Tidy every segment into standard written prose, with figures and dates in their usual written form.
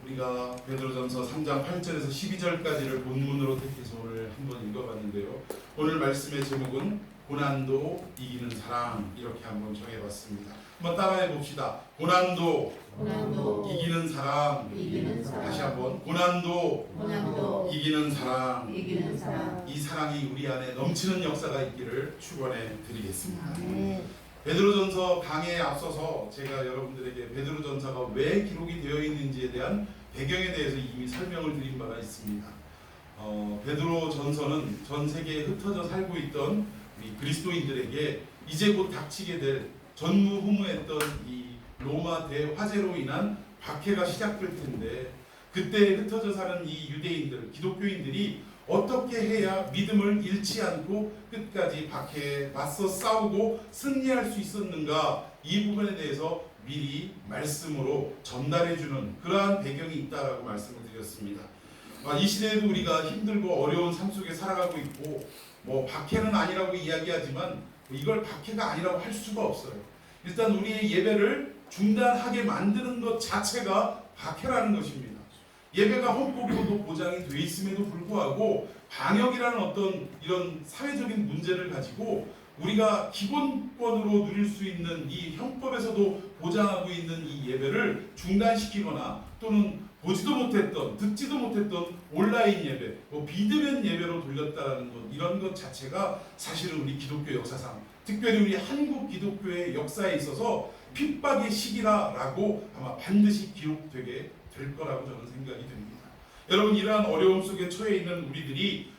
우리가 베드로전서 3장 8절에서 12절까지를 본문으로 택해서 오늘 한번 읽어봤는데요. 오늘 말씀의 제목은 고난도 이기는 사랑, 이렇게 한번 정해봤습니다. 한번 따라해 봅시다. 고난도 이기는 사랑. 다시 한번 고난도 이기는 사랑. 이 사랑이 우리 안에 넘치는 역사가 있기를 축원해 드리겠습니다. 베드로전서 강의에 앞서서 제가 여러분들에게 베드로전서가 왜 기록이 되어 있는지에 대한 배경에 대해서 이미 설명을 드린 바가 있습니다. 베드로전서는 전 세계에 흩어져 살고 있던 우리 그리스도인들에게 이제 곧 닥치게 될 전무후무했던 이 로마 대화재로 인한 박해가 시작될 텐데, 그때 흩어져 사는 이 유대인들, 기독교인들이 어떻게 해야 믿음을 잃지 않고 끝까지 박해에 맞서 싸우고 승리할 수 있었는가, 이 부분에 대해서 미리 말씀으로 전달해주는 그러한 배경이 있다라고 말씀을 드렸습니다. 이 시대에도 우리가 힘들고 어려운 삶 속에 살아가고 있고, 박해는 아니라고 이야기하지만 이걸 박해가 아니라고 할 수가 없어요. 일단 우리의 예배를 중단하게 만드는 것 자체가 박해라는 것입니다. 예배가 헌법으로도 보장이 되어 있음에도 불구하고 방역이라는 어떤 이런 사회적인 문제를 가지고 우리가 기본권으로 누릴 수 있는 이 형법에서도 보장하고 있는 이 예배를 중단시키거나 또는 보지도 못했던, 듣지도 못했던 온라인 예배, 비대면 예배로 돌렸다는 것, 이런 것 자체가 사실은 우리 기독교 역사상, 특별히 우리 한국 기독교의 역사에 있어서 핍박의 시기라고 아마 반드시 기록되게 될 거라고 저는 생각이 됩니다. 여러분, 이러한 어려움 속에 처해 있는 우리들이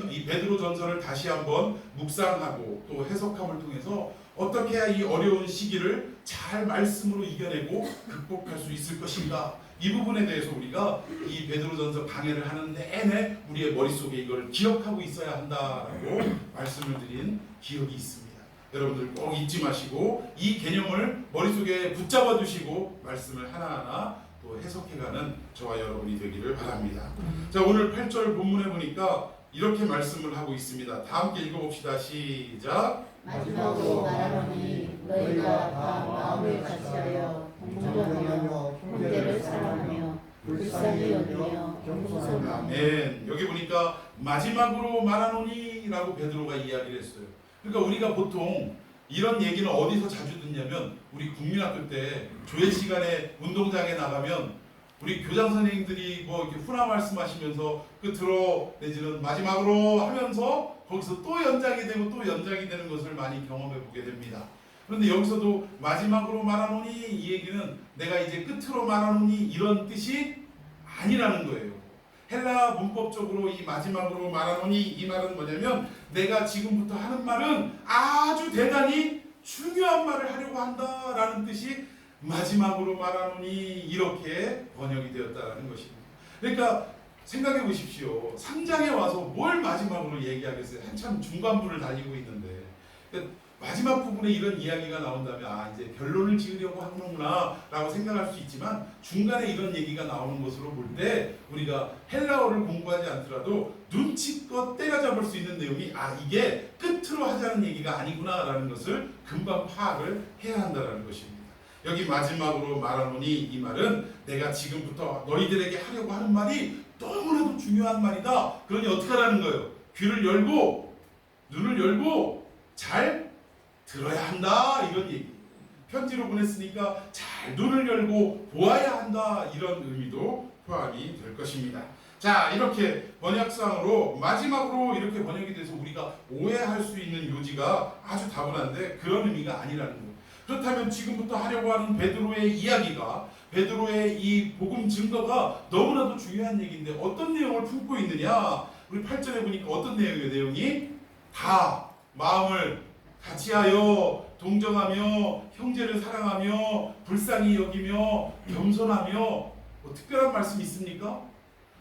이 베드로전서를 다시 한번 묵상하고 또 해석함을 통해서 어떻게 해야 이 어려운 시기를 잘 말씀으로 이겨내고 극복할 수 있을 것인가, 이 부분에 대해서 우리가 이 베드로전서 강해를 하는 내내 우리의 머릿속에 이걸 기억하고 있어야 한다라고 말씀을 드린 기억이 있습니다. 여러분들 꼭 잊지 마시고 이 개념을 머릿속에 붙잡아 두시고 말씀을 하나하나 또 해석해가는 저와 여러분이 되기를 바랍니다. 자, 오늘 8절 본문에 보니까 이렇게 말씀을 하고 있습니다. 다 함께 읽어봅시다. 시작. 마지막으로 말하노니 너희가 다 마음을 같이하여 동정하며 형제를 사랑하며 불쌍히 여기며 겸손하며. 아멘. 여기 보니까 마지막으로 말하노니 라고 베드로가 이야기를 했어요. 그러니까 우리가 보통 이런 얘기는 어디서 자주 듣냐면 우리 국민학교 때 조회 시간에 운동장에 나가면 우리 교장 선생님들이 이렇게 훈화 말씀하시면서 끝으로 내지는 마지막으로 하면서 거기서 또 연장이 되고 또 연장이 되는 것을 많이 경험해 보게 됩니다. 그런데 여기서도 마지막으로 말하노니, 이 얘기는 내가 이제 끝으로 말하노니 이런 뜻이 아니라는 거예요. 헬라 문법적으로 이 마지막으로 말하노니, 이 말은 뭐냐면 내가 지금부터 하는 말은 아주 대단히 중요한 말을 하려고 한다라는 뜻이 마지막으로 말하노니, 이렇게 번역이 되었다는 것입니다. 그러니까 생각해 보십시오. 3장에 와서 뭘 마지막으로 얘기하겠어요? 한참 중반부를 달리고 있는데, 그러니까 마지막 부분에 이런 이야기가 나온다면 이제 결론을 지으려고 하는구나 라고 생각할 수 있지만, 중간에 이런 얘기가 나오는 것으로 볼 때 우리가 헬라어를 공부하지 않더라도 눈치껏 때려잡을 수 있는 내용이 이게 끝으로 하자는 얘기가 아니구나 라는 것을 금방 파악을 해야 한다는 것입니다. 여기 마지막으로 말하노니, 이 말은 내가 지금부터 너희들에게 하려고 하는 말이 너무나도 중요한 말이다. 그러니 어떻게 하라는 거예요? 귀를 열고 눈을 열고 잘 들어야 한다, 이런 얘기. 편지로 보냈으니까 잘 눈을 열고 보아야 한다, 이런 의미도 포함이 될 것입니다. 자, 이렇게 번역상으로 마지막으로 이렇게 번역이 돼서 우리가 오해할 수 있는 요지가 아주 다분한데 그런 의미가 아니라는 거예요. 그렇다면 지금부터 하려고 하는 베드로의 이야기가, 베드로의 이 복음 증거가 너무나도 중요한 얘기인데 어떤 내용을 품고 있느냐? 우리 8절에 보니까 어떤 내용이에요? 내용이 다 마음을 같이하여 동정하며 형제를 사랑하며 불쌍히 여기며 겸손하며, 특별한 말씀이 있습니까?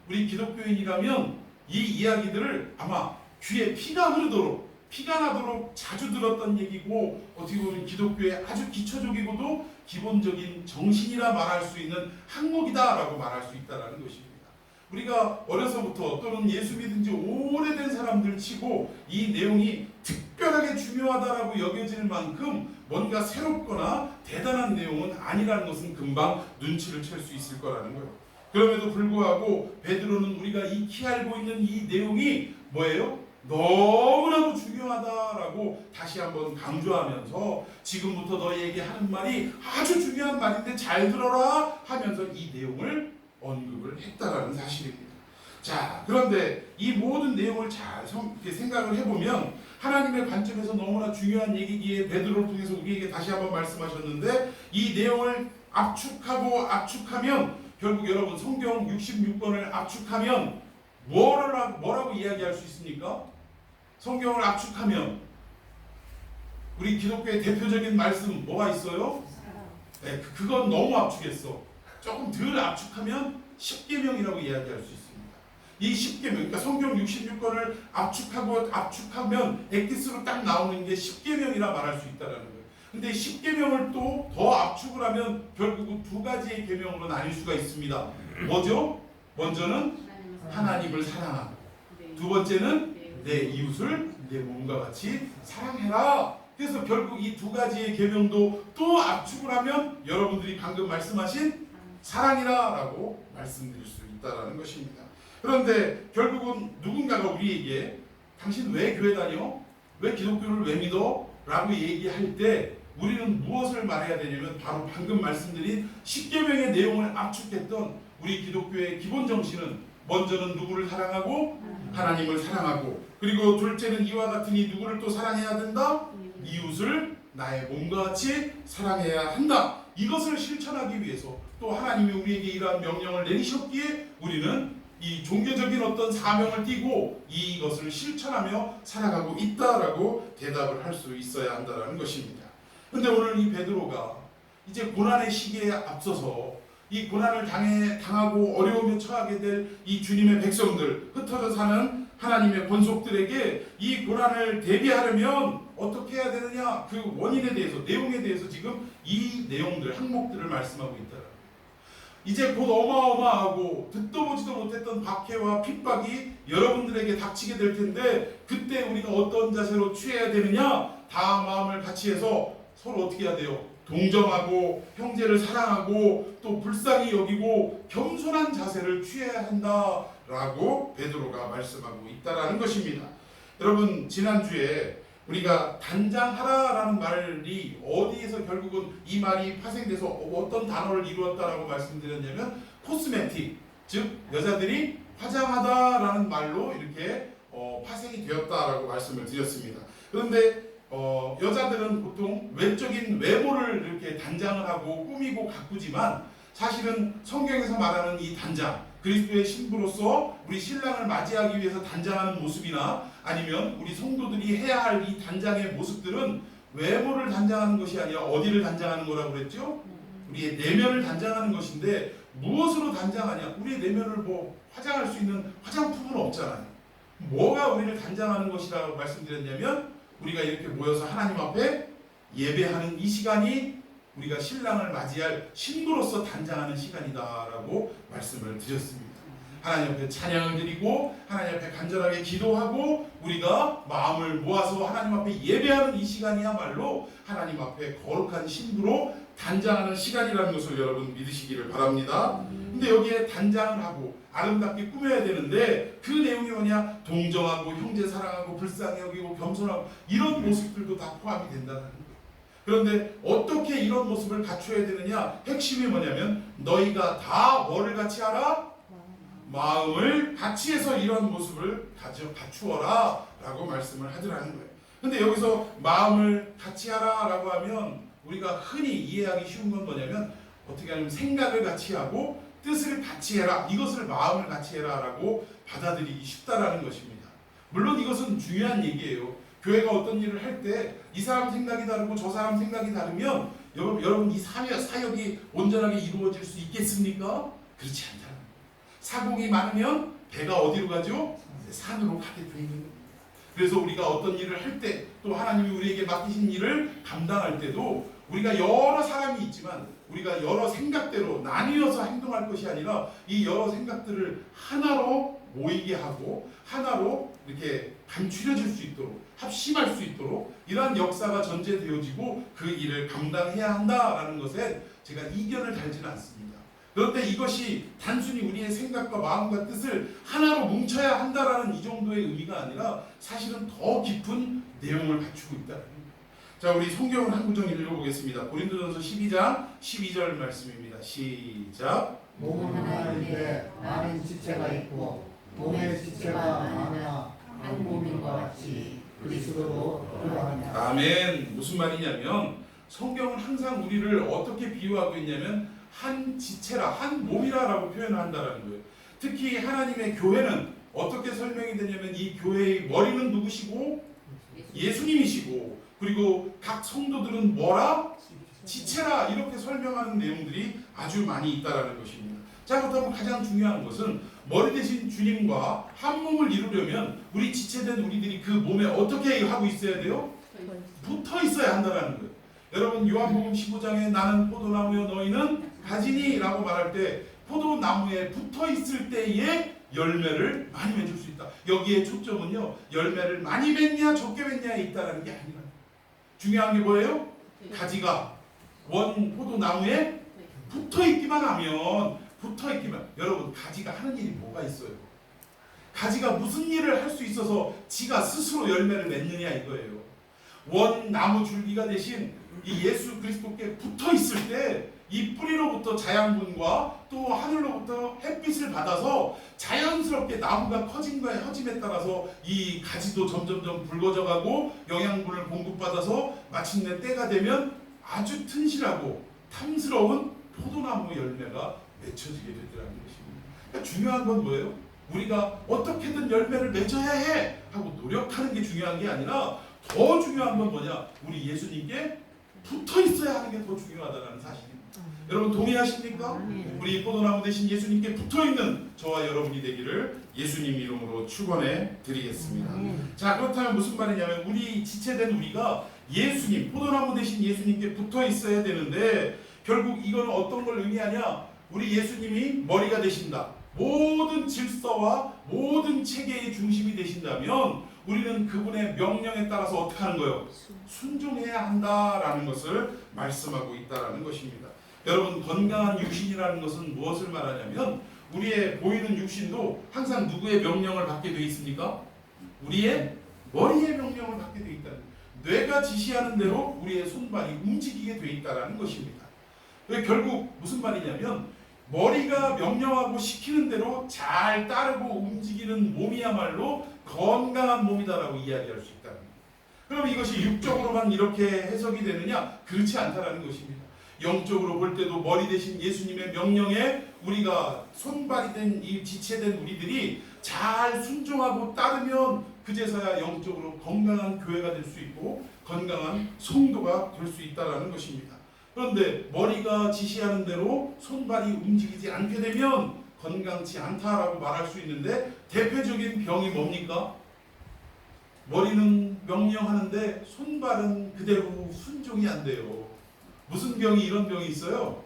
우리 기독교인이라면 이 이야기들을 아마 귀에 피가 흐르도록, 피가 나도록 자주 들었던 얘기고, 어떻게 보면 기독교의 아주 기초적이고도 기본적인 정신이라 말할 수 있는 항목이다 라고 말할 수 있다는 것입니다. 우리가 어려서부터 또는 예수 믿은 지 오래된 사람들 치고 이 내용이 특별하게 중요하다라고 여겨질 만큼 뭔가 새롭거나 대단한 내용은 아니라는 것은 금방 눈치를 챌 수 있을 거라는 거예요. 그럼에도 불구하고 베드로는 우리가 익히 알고 있는 이 내용이 뭐예요? 너무나도 중요하다라고 다시 한번 강조하면서 지금부터 너희에게 하는 말이 아주 중요한 말인데 잘 들어라 하면서 이 내용을 언급을 했다라는 사실입니다. 자, 그런데 이 모든 내용을 잘 이렇게 생각을 해보면 하나님의 관점에서 너무나 중요한 얘기기에 베드로를 통해서 우리에게 다시 한번 말씀하셨는데 이 내용을 압축하고 압축하면 결국 여러분 성경 66권을 압축하면 뭐라고 이야기할 수 있습니까? 성경을 압축하면 우리 기독교의 대표적인 말씀 뭐가 있어요? 네, 그건 너무 압축했어. 조금 덜 압축하면 십계명이라고 이야기할 수 있습니다. 이 십계명, 그러니까 성경 66권을 압축하면 엑기스로 딱 나오는 게 십계명이라 말할 수 있다는 거예요. 근데 십계명을 또 더 압축을 하면 결국은 두 가지의 계명으로 나뉠 수가 있습니다. 뭐죠? 먼저는 하나님을 사랑하고, 두 번째는 내 이웃을 내 몸과 같이 사랑해라. 그래서 결국 이 두 가지의 계명도 또 압축을 하면 여러분들이 방금 말씀하신 사랑이라라고 말씀드릴 수 있다라는 것입니다. 그런데 결국은 누군가가 우리에게 당신 왜 교회 다녀? 왜 기독교를 왜 믿어? 라고 얘기할 때 우리는 무엇을 말해야 되냐면 바로 방금 말씀드린 십계명의 내용을 압축했던 우리 기독교의 기본 정신은 먼저는 누구를 사랑하고 하나님을 사랑하고, 그리고 둘째는 이와 같으니 누구를 또 사랑해야 된다? 이웃을 나의 몸과 같이 사랑해야 한다. 이것을 실천하기 위해서 또 하나님이 우리에게 이러한 명령을 내리셨기에 우리는 이 종교적인 어떤 사명을 띠고 이것을 실천하며 살아가고 있다라고 대답을 할 수 있어야 한다는 것입니다. 근데 오늘 이 베드로가 이제 고난의 시기에 앞서서 이 고난을 당하고 어려움에 처하게 될 이 주님의 백성들, 흩어져 사는 하나님의 권속들에게 이 고난을 대비하려면 어떻게 해야 되느냐, 그 원인에 대해서, 내용에 대해서 지금 이 내용들, 항목들을 말씀하고 있다. 이제 곧 어마어마하고 듣도 보지도 못했던 박해와 핍박이 여러분들에게 닥치게 될 텐데 그때 우리가 어떤 자세로 취해야 되느냐, 다 마음을 같이 해서 서로 어떻게 해야 돼요? 동정하고 형제를 사랑하고 또 불쌍히 여기고 겸손한 자세를 취해야 한다라고 베드로가 말씀하고 있다라는 것입니다. 여러분, 지난주에 우리가 단장하라라는 말이 어디에서 결국은 이 말이 파생돼서 어떤 단어를 이루었다라고 말씀드렸냐면 코스메틱, 즉 여자들이 화장하다라는 말로 이렇게 파생이 되었다라고 말씀을 드렸습니다. 그런데 여자들은 보통 외적인 외모를 이렇게 단장을 하고 꾸미고 가꾸지만 사실은 성경에서 말하는 이 단장, 그리스도의 신부로서 우리 신랑을 맞이하기 위해서 단장하는 모습이나 아니면 우리 성도들이 해야 할 이 단장의 모습들은 외모를 단장하는 것이 아니라 어디를 단장하는 거라고 그랬죠? 우리의 내면을 단장하는 것인데 무엇으로 단장하냐? 우리의 내면을 뭐 화장할 수 있는 화장품은 없잖아요. 뭐가 우리를 단장하는 것이라고 말씀드렸냐면 우리가 이렇게 모여서 하나님 앞에 예배하는 이 시간이 우리가 신랑을 맞이할 신부로서 단장하는 시간이다라고 말씀을 드렸습니다. 하나님 앞에 찬양을 드리고 하나님 앞에 간절하게 기도하고 우리가 마음을 모아서 하나님 앞에 예배하는 이 시간이야말로 하나님 앞에 거룩한 신부로 단장하는 시간이라는 것을 여러분 믿으시기를 바랍니다. 근데 여기에 단장을 하고 아름답게 꾸며야 되는데 그 내용이 뭐냐? 동정하고 형제 사랑하고 불쌍히 여기고 겸손하고 이런 모습들도 다 포함이 된다는 거예요. 그런데 어떻게 이런 모습을 갖춰야 되느냐? 핵심이 뭐냐면 너희가 다 뭐를 같이 하라? 마음을 같이 해서 이런 모습을 갖추어라 라고 말씀을 하더라는 거예요. 근데 여기서 마음을 같이 하라 라고 하면 우리가 흔히 이해하기 쉬운 건 뭐냐면 어떻게 하냐면 생각을 같이 하고 뜻을 같이 해라, 이것을 마음을 같이 해라 라고 받아들이기 쉽다라는 것입니다. 물론 이것은 중요한 얘기예요. 교회가 어떤 일을 할 때 이 사람 생각이 다르고 저 사람 생각이 다르면 여러분 이 사역이 온전하게 이루어질 수 있겠습니까? 그렇지 않다. 사공이 많으면 배가 어디로 가죠? 산으로 가게 되는 겁니다. 그래서 우리가 어떤 일을 할 때 또 하나님이 우리에게 맡기신 일을 감당할 때도 우리가 여러 사람이 있지만 우리가 여러 생각대로 나뉘어서 행동할 것이 아니라 이 여러 생각들을 하나로 모이게 하고 하나로 이렇게 감추려질 수 있도록 합심할 수 있도록 이러한 역사가 전제되어지고 그 일을 감당해야 한다라는 것에 제가 이견을 달지는 않습니다. 그런데 이것이 단순히 우리의 생각과 마음과 뜻을 하나로 뭉쳐야 한다라는 이 정도의 의미가 아니라 사실은 더 깊은 내용을 갖추고 있다는 겁니다. 자, 우리 성경을 한 구절 읽어보겠습니다. 고린도전서 12장 12절 말씀입니다. 시작. 몸은 하나인데 많은 지체가 있고 몸의 지체가 많으나 한 몸인 것 같이 그리스도도 그러하니라. 아멘. 무슨 말이냐면 성경은 항상 우리를 어떻게 비유하고 있냐면 한 지체라, 한 몸이라라고 표현을 한다는 거예요. 특히 하나님의 교회는 어떻게 설명이 되냐면 이 교회의 머리는 누구시고 예수님이시고 그리고 각 성도들은 뭐라? 지체라 이렇게 설명하는 내용들이 아주 많이 있다라는 것입니다. 자, 그렇다면 가장 중요한 것은 머리 대신 주님과 한 몸을 이루려면 우리 지체된 우리들이 그 몸에 어떻게 하고 있어야 돼요? 붙어 있어야 한다는 거예요. 여러분 요한복음 15장에 나는 포도나무여 너희는 가지니 라고 말할 때 포도나무에 붙어 있을 때에 열매를 많이 맺을 수 있다. 여기에 초점은요 열매를 많이 맺냐 적게 맺냐에 있다는 게 아니라 중요한 게 뭐예요? 가지가 원 포도나무에 붙어 있기만 하면 여러분 가지가 하는 일이 뭐가 있어요? 가지가 무슨 일을 할 수 있어서 지가 스스로 열매를 맺느냐 이거예요. 원 나무 줄기가 대신 이 예수 그리스도께 붙어 있을 때 이 뿌리로부터 자양분과 또 하늘로부터 햇빛을 받아서 자연스럽게 나무가 커짐과 허짐에 따라서 이 가지도 점점점 붉어져가고 영양분을 공급받아서 마침내 때가 되면 아주 튼실하고 탐스러운 포도나무 열매가 맺혀지게 되더라는 것입니다. 그러니까 중요한 건 뭐예요? 우리가 어떻게든 열매를 맺어야 해 하고 노력하는 게 중요한 게 아니라 더 중요한 건 뭐냐? 우리 예수님께 붙어 있어야 하는 게 더 중요하다는 사실입니다. 여러분 동의하십니까? 우리 포도나무 대신 예수님께 붙어 있는 저와 여러분이 되기를 예수님 이름으로 축원해 드리겠습니다. 자, 그렇다면 무슨 말이냐면 우리 지체된 우리가 예수님 포도나무 대신 예수님께 붙어 있어야 되는데 결국 이거는 어떤 걸 의미하냐? 우리 예수님이 머리가 되신다. 모든 질서와 모든 체계의 중심이 되신다면 우리는 그분의 명령에 따라서 어떻게 하는 거예요? 순종해야 한다라는 것을 말씀하고 있다라는 것입니다. 여러분 건강한 육신이라는 것은 무엇을 말하냐면 우리의 보이는 육신도 항상 누구의 명령을 받게 되어 있습니까? 우리의 머리의 명령을 받게 되어 있다. 뇌가 지시하는 대로 우리의 손발이 움직이게 되어 있다라는 것입니다. 결국 무슨 말이냐면 머리가 명령하고 시키는 대로 잘 따르고 움직이는 몸이야말로 건강한 몸이다라고 이야기할 수 있다는 거예요. 그럼 이것이 육적으로만 이렇게 해석이 되느냐? 그렇지 않다라는 것입니다. 영적으로 볼 때도 머리 대신 예수님의 명령에 우리가 손발이 된 이 지체된 우리들이 잘 순종하고 따르면 그제서야 영적으로 건강한 교회가 될 수 있고 건강한 성도가 될 수 있다라는 것입니다. 그런데 머리가 지시하는 대로 손발이 움직이지 않게 되면 건강치 않다라고 말할 수 있는데 대표적인 병이 뭡니까? 머리는 명령하는데 손발은 그대로 순종이 안 돼요. 무슨 병이 이런 병이 있어요?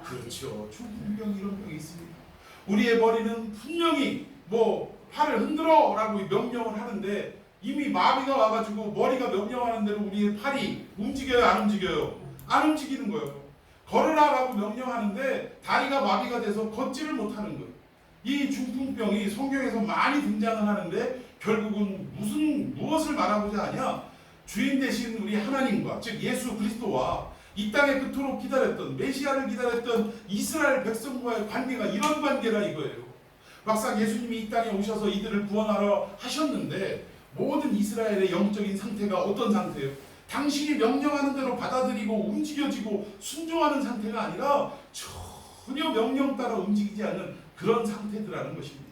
그렇죠. 중풍병 이런 병이 있습니다. 우리의 머리는 분명히 팔을 흔들어 라고 명령을 하는데 이미 마비가 와가지고 머리가 명령하는 대로 우리의 팔이 움직여요? 안 움직여요? 안 움직이는 거예요. 걸으라라고 명령하는데 다리가 마비가 돼서 걷지를 못하는 거예요. 이 중풍병이 성경에서 많이 등장을 하는데 결국은 무엇을 말하고자 하냐? 주인 되신 우리 하나님과 즉 예수 그리스도와 이 땅에 그토록 기다렸던 메시아를 기다렸던 이스라엘 백성과의 관계가 이런 관계라 이거예요. 막상 예수님이 이 땅에 오셔서 이들을 구원하러 하셨는데 모든 이스라엘의 영적인 상태가 어떤 상태예요? 당신이 명령하는 대로 받아들이고 움직여지고 순종하는 상태가 아니라 전혀 명령 따라 움직이지 않는 그런 상태들라는 것입니다.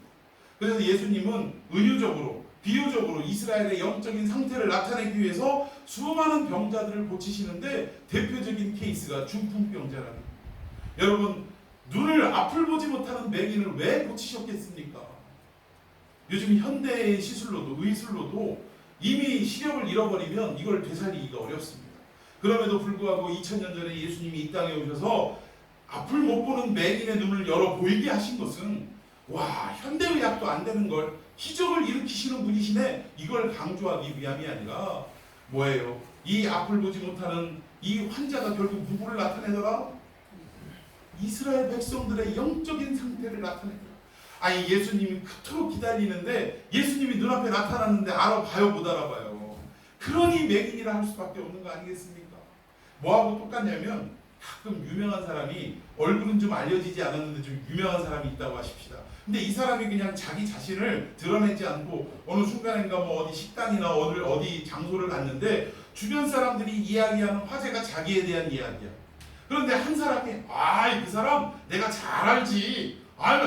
그래서 예수님은 은유적으로 비유적으로 이스라엘의 영적인 상태를 나타내기 위해서 수많은 병자들을 고치시는데 대표적인 케이스가 중풍병자라는 거예요. 여러분 눈을 앞을 보지 못하는 맹인을 왜 고치셨겠습니까? 요즘 현대의 시술로도 의술로도 이미 시력을 잃어버리면 이걸 되살리기가 어렵습니다. 그럼에도 불구하고 2000년 전에 예수님이 이 땅에 오셔서 앞을 못 보는 맹인의 눈을 열어 보이게 하신 것은 와, 현대의학도 안 되는 걸 기적을 일으키시는 분이시네, 이걸 강조하기 위함이 아니라 뭐예요? 이 앞을 보지 못하는 이 환자가 결국 누구를 나타내더라? 이스라엘 백성들의 영적인 상태를 나타내더라. 아니, 예수님이 그토록 기다리는데 예수님이 눈앞에 나타났는데 알아봐요, 못 알아봐요. 그러니 맹인이라 할 수밖에 없는 거 아니겠습니까? 뭐하고 똑같냐면, 가끔 유명한 사람이 얼굴은 좀 알려지지 않았는데 좀 유명한 사람이 있다고 하십시다. 근데 이 사람이 그냥 자기 자신을 드러내지 않고 어느 순간인가 뭐 어디 식당이나 어디 장소를 갔는데 주변 사람들이 이야기하는 화제가 자기에 대한 이야기야. 그런데 한 사람이 그 사람 내가 잘 알지.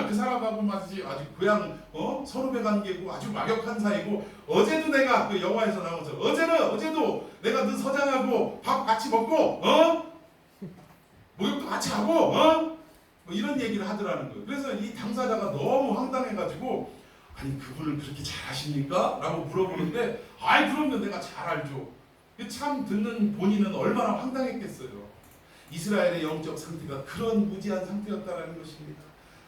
그 사람하고 아주 그냥 선후배 관계고 아주 막역한 사이고, 어제도 내가 그 영화에서 나오면서 어제도 내가 너 서장하고 밥 같이 먹고 목욕도 같이 하고 뭐 이런 얘기를 하더라는 거예요. 그래서 이 당사자가 너무 황당해가지고 아니, 그분을 그렇게 잘 아십니까? 라고 물어보는데 그럼요, 내가 잘 알죠. 참 듣는 본인은 얼마나 황당했겠어요. 이스라엘의 영적 상태가 그런 무지한 상태였다라는 것입니다.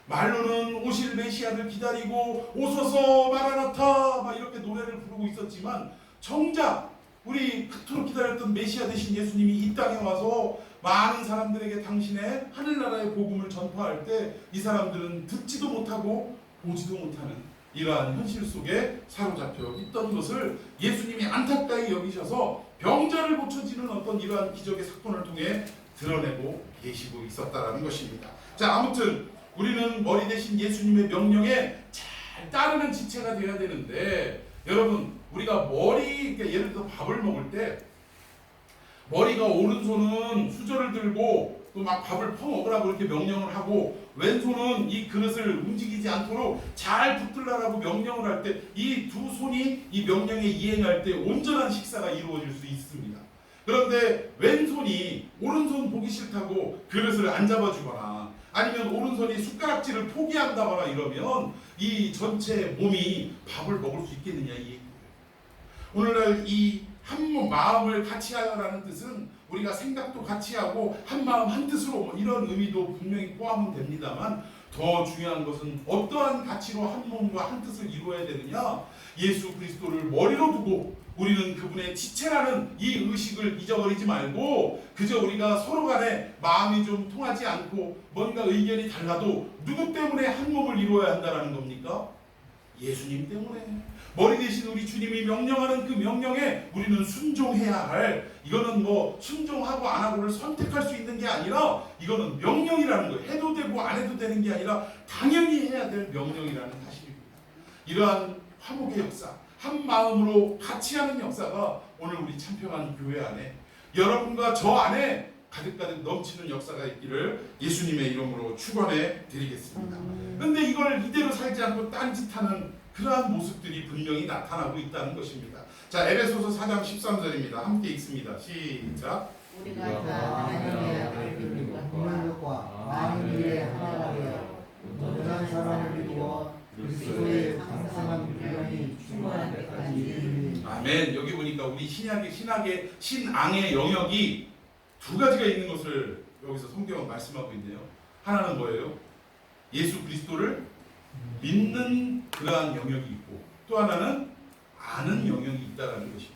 말로는 오실 메시아를 기다리고 오소서 마라나타 막 이렇게 노래를 부르고 있었지만, 정작 우리 그토록 기다렸던 메시아 되신 예수님이 이 땅에 와서 많은 사람들에게 당신의 하늘나라의 복음을 전파할 때 이 사람들은 듣지도 못하고 보지도 못하는 이러한 현실 속에 사로잡혀 있던 것을 예수님이 안타까이 여기셔서 병자를 고쳐지는 어떤 이러한 기적의 사건을 통해 드러내고 계시고 있었다라는 것입니다. 자, 아무튼 우리는 머리 대신 예수님의 명령에 잘 따르는 지체가 되어야 되는데, 여러분, 우리가 그러니까 예를 들어 밥을 먹을 때 머리가 오른손은 수저를 들고 또 막 밥을 퍼먹으라고 이렇게 명령을 하고, 왼손은 이 그릇을 움직이지 않도록 잘 붙들라라고 명령을 할 때 이 두 손이 이 명령에 이행할 때 온전한 식사가 이루어질 수 있습니다. 그런데 왼손이 오른손 보기 싫다고 그릇을 안 잡아주거나 아니면 오른손이 숟가락질을 포기한다거나 이러면 이 전체 몸이 밥을 먹을 수 있겠느냐, 이 얘기예요. 오늘날 이 한 마음을 같이 하여라는 뜻은 우리가 생각도 같이 하고 한 마음 한 뜻으로 뭐 이런 의미도 분명히 포함은 됩니다만, 더 중요한 것은 어떠한 가치로 한 몸과 한 뜻을 이루어야 되느냐, 예수 그리스도를 머리로 두고 우리는 그분의 지체라는 이 의식을 잊어버리지 말고, 그저 우리가 서로 간에 마음이 좀 통하지 않고 뭔가 의견이 달라도 누구 때문에 한 몸을 이루어야 한다는 겁니까? 예수님 때문에. 머리 대신 우리 주님이 명령하는 그 명령에 우리는 순종해야 할, 이거는 뭐 순종하고 안 하고를 선택할 수 있는 게 아니라 이거는 명령이라는 거예요. 해도 되고 안 해도 되는 게 아니라 당연히 해야 될 명령이라는 사실입니다. 이러한 화목의 역사, 한 마음으로 같이 하는 역사가 오늘 우리 참평한 교회 안에, 여러분과 저 안에 가득가득 넘치는 역사가 있기를 예수님의 이름으로 축원해 드리겠습니다. 그런데 이걸 이대로 살지 않고 딴짓하는 그러한 모습들이 분명히 나타나고 있다는 것입니다. 자, 에베소서 4장 13절입니다. 함께 읽습니다. 시작. 우리가 다 하나님의 아들 믿음과 국민과 많은 일에 하나가 되어 모든 사람을 이루어 그리스도의 강성한 분량이 충만한 데까지 이르니. 아멘. 여기 보니까 우리 신앙의 신앙의 영역이 두 가지가 있는 것을 여기서 성경은 말씀하고 있네요. 하나는 뭐예요? 예수 그리스도를 믿는 그러한 영역이 있고, 또 하나는 아는 영역이 있다라는 것입니다.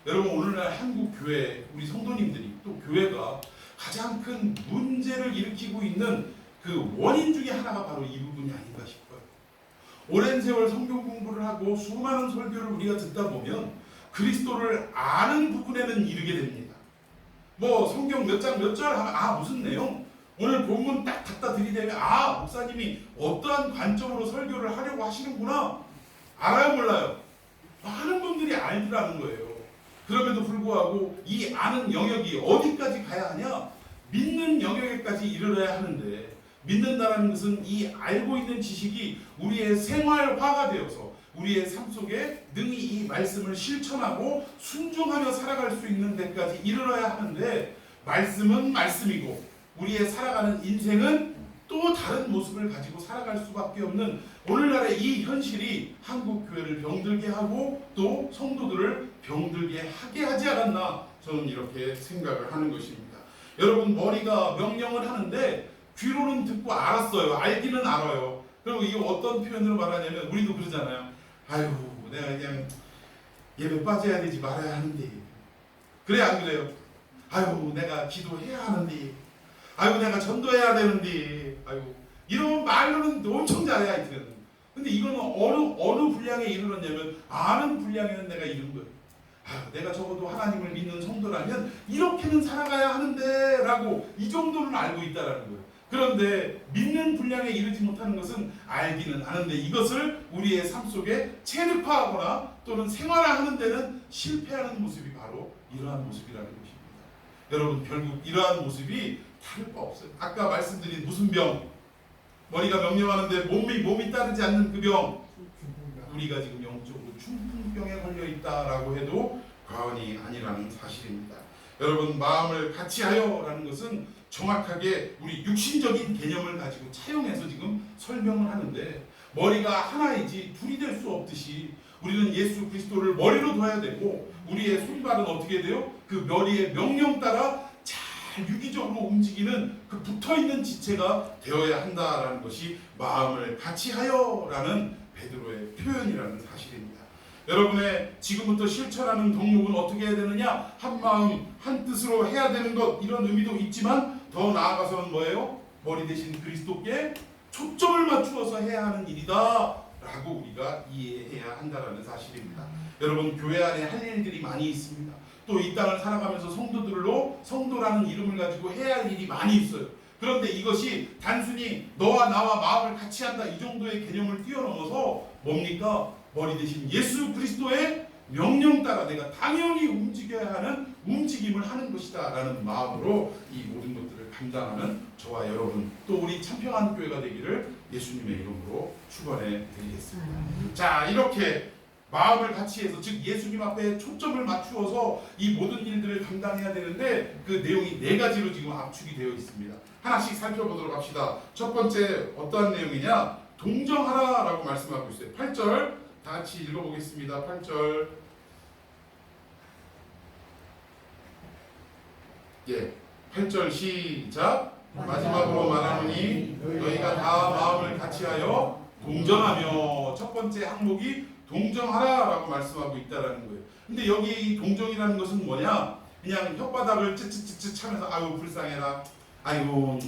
여러분, 오늘날 한국 교회 우리 성도님들이 또 교회가 가장 큰 문제를 일으키고 있는 그 원인 중에 하나가 바로 이 부분이 아닌가 싶어요. 오랜 세월 성경 공부를 하고 수많은 설교를 우리가 듣다 보면 그리스도를 아는 부분에는 이르게 됩니다. 뭐 성경 몇 장 몇 절 하면 무슨 내용? 오늘 본문 딱 갖다 들이대면 목사님이 어떠한 관점으로 설교를 하려고 하시는구나. 알아요, 몰라요? 많은 분들이 알더라는 거예요. 그럼에도 불구하고 이 아는 영역이 어디까지 가야 하냐? 믿는 영역에까지 이르러야 하는데, 믿는다는 것은 이 알고 있는 지식이 우리의 생활화가 되어서 우리의 삶 속에 능히 이 말씀을 실천하고 순종하며 살아갈 수 있는 데까지 이르러야 하는데, 말씀은 말씀이고 우리의 살아가는 인생은 또 다른 모습을 가지고 살아갈 수밖에 없는 오늘날의 이 현실이 한국 교회를 병들게 하고 또 성도들을 병들게 하게 하지 않았나 저는 이렇게 생각을 하는 것입니다. 여러분, 머리가 명령을 하는데 귀로는 듣고 알았어요. 알기는 알아요. 그리고 이게 어떤 표현으로 말하냐면 우리도 그러잖아요. 아유, 내가 그냥 예배 빠져야 되지 말아야 하는데. 그래, 안 그래요? 아유, 내가 기도해야 하는데. 아유, 내가 전도해야 되는데. 아유, 이런 말로는 엄청 잘해, 하여튼. 근데 이거는 어느 분량에 이르렀냐면 아는 분량에는 내가 이른 거예요. 아, 내가 적어도 하나님을 믿는 성도라면 이렇게는 살아가야 하는데 라고 이 정도는 알고 있다라는 거예요. 그런데 믿는 분량에 이르지 못하는 것은 알기는 아는데 이것을 우리의 삶 속에 체득화하거나 또는 생활화하는 데는 실패하는 모습이 바로 이러한 모습이라는 것입니다. 여러분, 결국 이러한 모습이 다를 바 없어요. 아까 말씀드린 무슨 병, 머리가 명령하는데 몸이 따르지 않는 그 병, 우리가 지금 영적으로 중풍병에 걸려 있다라고 해도 과언이 아니라는 사실입니다. 여러분, 마음을 같이 하여라는 것은 정확하게 우리 육신적인 개념을 가지고 차용해서 지금 설명을 하는데, 머리가 하나이지 둘이 될 수 없듯이 우리는 예수 그리스도를 머리로 둬야 되고, 우리의 손발은 어떻게 돼요? 그 머리의 명령 따라 잘 유기적으로 움직이는 그 붙어있는 지체가 되어야 한다라는 것이 마음을 같이 하여라는 베드로의 표현이라는 사실입니다. 여러분의 지금부터 실천하는 덕목은 어떻게 해야 되느냐? 한 마음 한 뜻으로 해야 되는 것, 이런 의미도 있지만 더 나아가서는 뭐예요? 머리 대신 그리스도께 초점을 맞추어서 해야 하는 일이다 라고 우리가 이해해야 한다는 사실입니다. 여러분, 교회 안에 할 일들이 많이 있습니다. 또 이 땅을 살아가면서 성도라는 이름을 가지고 해야 할 일이 많이 있어요. 그런데 이것이 단순히 너와 나와 마음을 같이 한다, 이 정도의 개념을 뛰어넘어서 뭡니까? 머리 대신 예수 그리스도의 명령 따라 내가 당연히 움직여야 하는 움직임을 하는 것이다 라는 마음으로 이 모든 것들을 감당하는 저와 여러분, 또 우리 참평한 교회가 되기를 예수님의 이름으로 축원해 드리겠습니다. 자, 이렇게 마음을 같이 해서, 즉 예수님 앞에 초점을 맞추어서 이 모든 일들을 감당해야 되는데 그 내용이 4가지로 지금 압축이 되어 있습니다. 하나씩 살펴보도록 합시다. 첫 번째 어떠한 내용이냐? 동정하라 라고 말씀하고 있어요. 8절 다 같이 읽어보겠습니다. 8절. 예, 8절 시작. 마지막으로 말하노니 너희가 다 마음을 같이하여 동정하며. 첫 번째 항목이 동정하라 라고 말씀하고 있다라는 거예요. 근데 여기 이 동정이라는 것은 뭐냐? 그냥 혓바닥을 찌찌찌찌 차면서 아유 불쌍해라, 아이고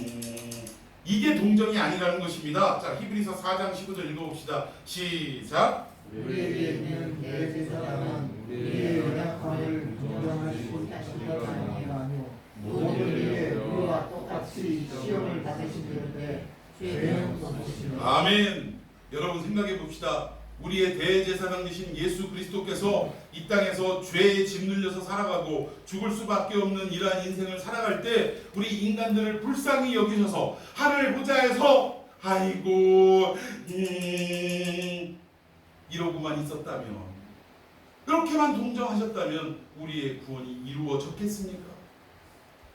이게 동정이 아니라는 것입니다. 자, 히브리서 4장 15절 읽어봅시다. 시작. 우리에게 있는 대제사장은 우리의 연약함을 인정하시고 자신과 아니요 모든 일에 우리와 똑같이 시험을 받으실 때 죄는 없으시며. 아멘. 여러분, 생각해 봅시다. 우리의 대제사장 되신 예수 그리스도께서 이 땅에서 죄에 짓눌려서 살아가고 죽을 수밖에 없는 이러한 인생을 살아갈 때 우리 인간들을 불쌍히 여기셔서 하늘 보좌에서 아이고 이러고만 있었다면, 그렇게만 동정하셨다면 우리의 구원이 이루어졌겠습니까?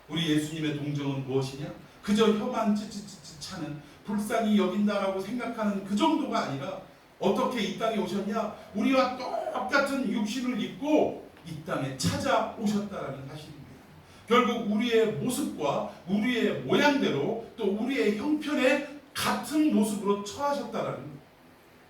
우리 예수님의 동정은 무엇이냐? 그저 혀만 찌찌찌찌 차는, 불쌍히 여긴다라고 생각하는 그 정도가 아니라 어떻게 이 땅에 오셨냐? 우리와 똑같은 육신을 입고 이 땅에 찾아오셨다라는 사실입니다. 결국 우리의 모습과 우리의 모양대로 또 우리의 형편에 같은 모습으로 처하셨다라는 거예요.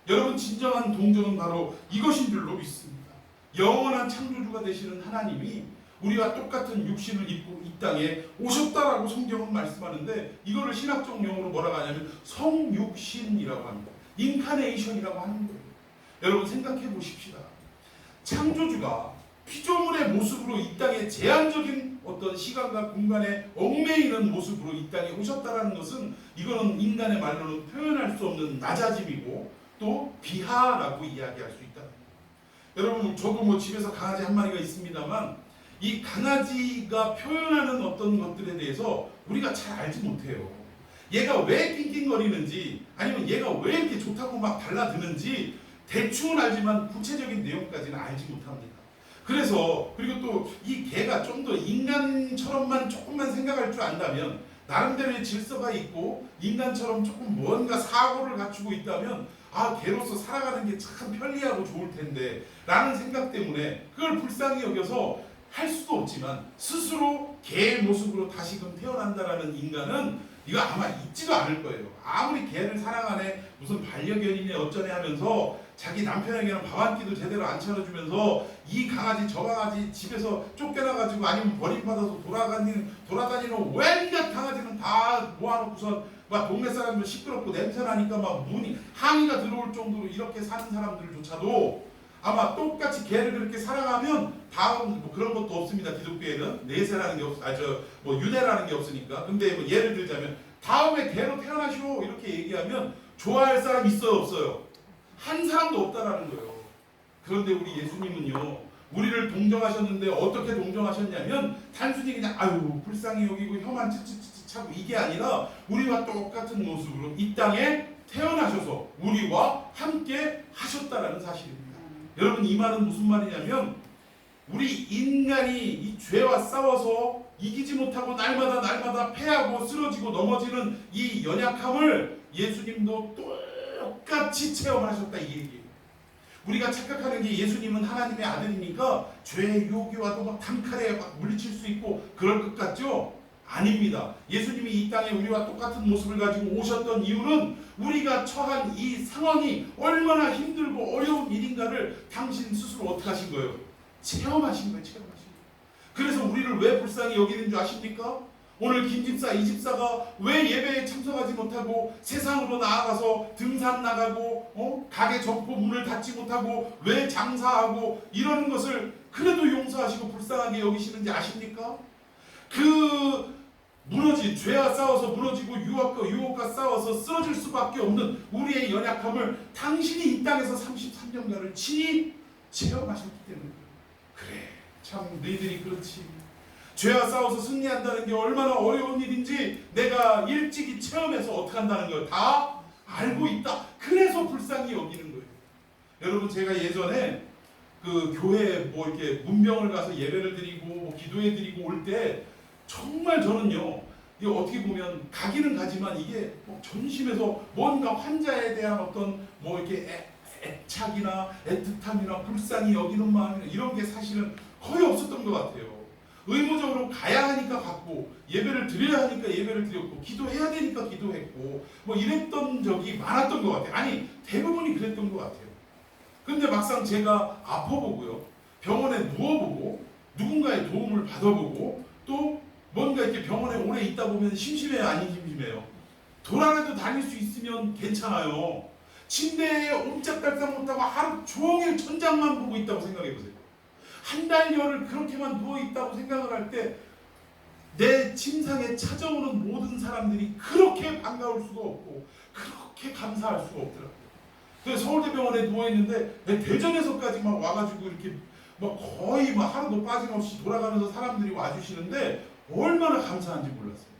여러분, 진정한 동정은 바로 이것인 줄로 믿습니다. 영원한 창조주가 되시는 하나님이 우리와 똑같은 육신을 입고 이 땅에 오셨다라고 성경은 말씀하는데, 이거를 신학적 용어로 뭐라고 하냐면 성육신이라고 합니다. 인카네이션이라고 하는 거예요. 여러분, 생각해 보십시다. 창조주가 피조물의 모습으로 이 땅에 제한적인 어떤 시간과 공간에 얽매이는 모습으로 이 땅에 오셨다라는 것은, 이거는 인간의 말로는 표현할 수 없는 낮아짐이고 또 비하라고 이야기할 수 있다. 여러분, 저도 집에서 강아지 한 마리가 있습니다만 이 강아지가 표현하는 어떤 것들에 대해서 우리가 잘 알지 못해요. 얘가 왜 낑낑거리는지, 아니면 얘가 왜 이렇게 좋다고 막 달라드는지 대충은 알지만 구체적인 내용까지는 알지 못합니다. 그래서, 그리고 또 이 개가 좀 더 인간처럼만 조금만 생각할 줄 안다면, 나름대로의 질서가 있고 인간처럼 조금 뭔가 사고를 갖추고 있다면, 아, 개로서 살아가는 게 참 편리하고 좋을 텐데 라는 생각 때문에 그걸 불쌍히 여겨서 할 수도 없지만 스스로 개의 모습으로 다시금 태어난다라는 인간은 이거 아마 있지도 않을 거예요. 아무리 개를 사랑하네, 무슨 반려견이네 어쩌네 하면서 자기 남편에게는 밥 한 끼도 제대로 안 차려주면서 이 강아지 저 강아지 집에서 쫓겨나가지고 아니면 버림받아서 돌아다니는 온갖 강아지는 다 모아놓고선 막 동네 사람들 시끄럽고 냄새나니까 막 문이 항의가 들어올 정도로 이렇게 사는 사람들조차도 아마 똑같이 개를 그렇게 사랑하면 다음 뭐 그런 것도 없습니다. 기독교에는 내세라는 게 뭐 윤회라는 게 없으니까. 근데 뭐 예를 들자면 다음에 개로 태어나시오 이렇게 얘기하면 좋아할 사람 있어요 없어요? 한 사람도 없다라는 거예요. 그런데 우리 예수님은요, 우리를 동정하셨는데 어떻게 동정하셨냐면 단순히 그냥 아유 불쌍히 여기고 혀만 찌찌찌찌 차고 이게 아니라 우리와 똑같은 모습으로 이 땅에 태어나셔서 우리와 함께 하셨다라는 사실입니다. 여러분 이 말은 무슨 말이냐면 우리 인간이 이 죄와 싸워서 이기지 못하고 날마다 패하고 쓰러지고 넘어지는 이 연약함을 예수님도 똑같이 체험하셨다 이 얘기예요. 우리가 착각하는 게 예수님은 하나님의 아들이니까 죄의 유혹이 와도 막 단칼에 막 물리칠 수 있고 그럴 것 같죠? 아닙니다. 예수님이 이 땅에 우리와 똑같은 모습을 가지고 오셨던 이유는 우리가 처한 이 상황이 얼마나 힘들고 어려운 일인가를 당신 스스로 어떻게 하신 거예요? 체험하신 거예요. 체험하신 거예요. 그래서 우리를 왜 불쌍히 여기는 줄 아십니까? 오늘 김집사, 이집사가 왜 예배에 참석하지 못하고 세상으로 나아가서 등산 나가고 가게 점포 문을 닫지 못하고 왜 장사하고 이러는 것을 그래도 용서하시고 불쌍하게 여기시는지 아십니까? 그 무너진 죄와 싸워서 무너지고 유혹과 싸워서 쓰러질 수밖에 없는 우리의 연약함을 당신이 이 땅에서 33년간을 친히 체험하셨기 때문에 그래 참 너희들이 그렇지 죄와 싸워서 승리한다는 게 얼마나 어려운 일인지 내가 일찍이 체험해서 어떻게 한다는 걸 다 알고 있다. 그래서 불쌍히 여기는 거예요. 여러분 제가 예전에 그 교회 뭐 이렇게 문병을 가서 예배를 드리고 뭐 기도해 드리고 올 때 정말 저는요 이게 어떻게 보면 가기는 가지만 이게 뭐 전심에서 뭔가 환자에 대한 어떤 뭐 이렇게 애착이나 애틋함이나 불쌍히 여기는 마음 이런 게 사실은 거의 없었던 것 같아요. 의무적으로 가야 하니까 갔고 예배를 드려야 하니까 예배를 드렸고 기도해야 되니까 기도했고 뭐 이랬던 적이 많았던 것 같아요. 아니 대부분이 그랬던 것 같아요. 근데 막상 제가 아파보고요 병원에 누워보고 누군가의 도움을 받아보고 또 뭔가 이렇게 병원에 오래 있다 보면 심심해요? 아니 심심해요? 돌아라도 다닐 수 있으면 괜찮아요. 침대에 옴짝달싹 못하고 하루 종일 천장만 보고 있다고 생각해보세요. 한 달여를 그렇게만 누워있다고 생각을 할 때 내 침상에 찾아오는 모든 사람들이 그렇게 반가울 수가 없고 그렇게 감사할 수가 없더라고요. 그래서 서울대병원에 누워있는데 대전에서까지 막 와가지고 이렇게 막 거의 막 하루도 빠짐없이 돌아가면서 사람들이 와주시는데 얼마나 감사한지 몰랐어요.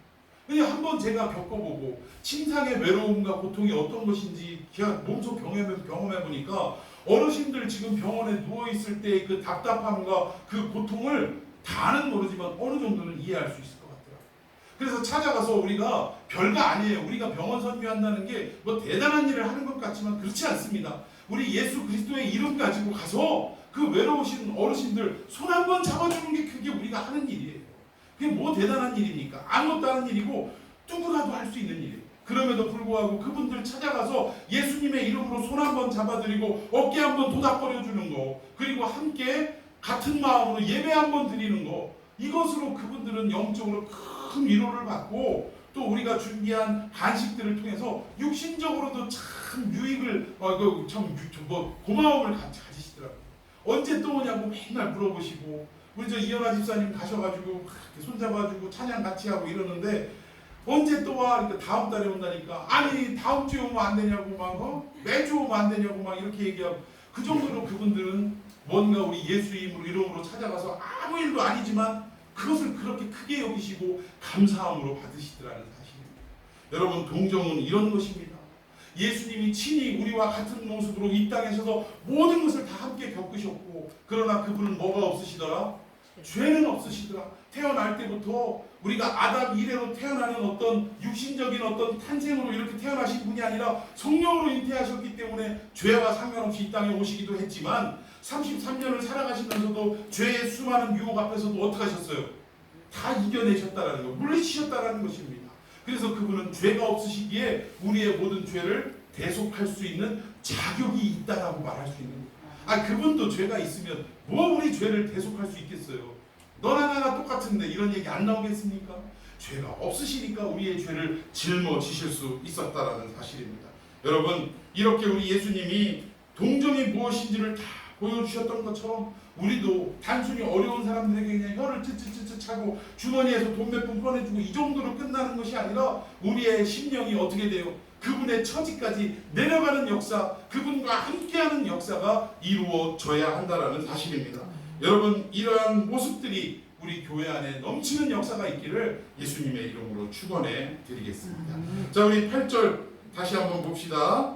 그냥 한번 제가 겪어보고 침상의 외로움과 고통이 어떤 것인지 제가 몸소 경험해보니까 어르신들 지금 병원에 누워있을 때 그 답답함과 그 고통을 다는 모르지만 어느 정도는 이해할 수 있을 것 같더라고요. 그래서 찾아가서 우리가 별거 아니에요. 우리가 병원 선교한다는 게 뭐 대단한 일을 하는 것 같지만 그렇지 않습니다. 우리 예수 그리스도의 이름 가지고 가서 그 외로우신 어르신들 손 한번 잡아주는 게 그게 우리가 하는 일이에요. 그게 뭐 대단한 일입니까? 아무것도 하는 일이고 누구라도 할 수 있는 일이에요. 그럼에도 불구하고 그분들 찾아가서 예수님의 이름으로 손 한번 잡아드리고 어깨 한번 도닥거려주는 거 그리고 함께 같은 마음으로 예배 한번 드리는 거 이것으로 그분들은 영적으로 큰 위로를 받고 또 우리가 준비한 간식들을 통해서 육신적으로도 참 유익을 고마움을 가지시더라고요. 언제 또 오냐고 맨날 물어보시고 우리 저 이현아 집사님 가셔가지고 손잡아주고 찬양 같이 하고 이러는데 언제 또 와? 그러니까 다음 달에 온다니까 아니 다음 주에 오면 안 되냐고 막 매주 오면 안 되냐고 막 이렇게 얘기하고 그 정도로 그분들은 뭔가 우리 예수 이름으로 찾아가서 아무 일도 아니지만 그것을 그렇게 크게 여기시고 감사함으로 받으시더라는 사실입니다. 여러분 동정은 이런 것입니다. 예수님이 친히 우리와 같은 모습으로 이 땅에 서서 모든 것을 다 함께 겪으셨고 그러나 그분은 뭐가 없으시더라? 죄는 없으시더라. 태어날 때부터 우리가 아담 이래로 태어나는 어떤 육신적인 어떤 탄생으로 이렇게 태어나신 분이 아니라 성령으로 잉태하셨기 때문에 죄와 상관없이 이 땅에 오시기도 했지만 33년을 살아가시면서도 죄의 수많은 유혹 앞에서도 어떻게 하셨어요? 다 이겨내셨다라는 거, 물리치셨다라는 것입니다. 그래서 그분은 죄가 없으시기에 우리의 모든 죄를 대속할 수 있는 자격이 있다라고 말할 수 있는 거예요. 그분도 죄가 있으면 뭐 우리 죄를 대속할 수 있겠어요? 너나 나나 똑같은데 이런 얘기 안 나오겠습니까? 죄가 없으시니까 우리의 죄를 짊어지실 수 있었다라는 사실입니다. 여러분, 이렇게 우리 예수님이 동정이 무엇인지를 다 보여주셨던 것처럼 우리도 단순히 어려운 사람들에게 그냥 혀를 쯧쯧쯧 차고 주머니에서 돈 몇 푼 꺼내주고 이 정도로 끝나는 것이 아니라 우리의 심령이 어떻게 돼요? 그분의 처지까지 내려가는 역사, 그분과 함께하는 역사가 이루어져야 한다는 사실입니다. 여러분, 이러한 모습들이 우리 교회 안에 넘치는 역사가 있기를 예수님의 이름으로 축원해 드리겠습니다. 자, 우리 8절 다시 한번 봅시다.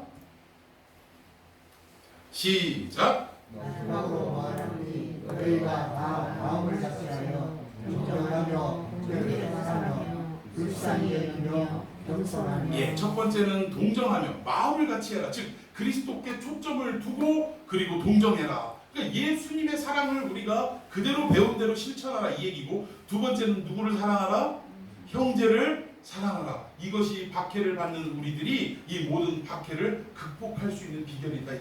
시작. 마지막으로 말하니 너희가 다 마음을 같이하여 인정하며 형제를 사랑하며 불쌍히 여기며 겸손하며. 예, 첫 번째는 동정하며 마음을 같이 해라. 즉 그리스도께 초점을 두고 그리고 동정해라. 그러니까 예수님의 사랑을 우리가 그대로 배운 대로 실천하라 이 얘기고, 두 번째는 누구를 사랑하라? 형제를 사랑하라. 이것이 박해를 받는 우리들이 이 모든 박해를 극복할 수 있는 비결이다.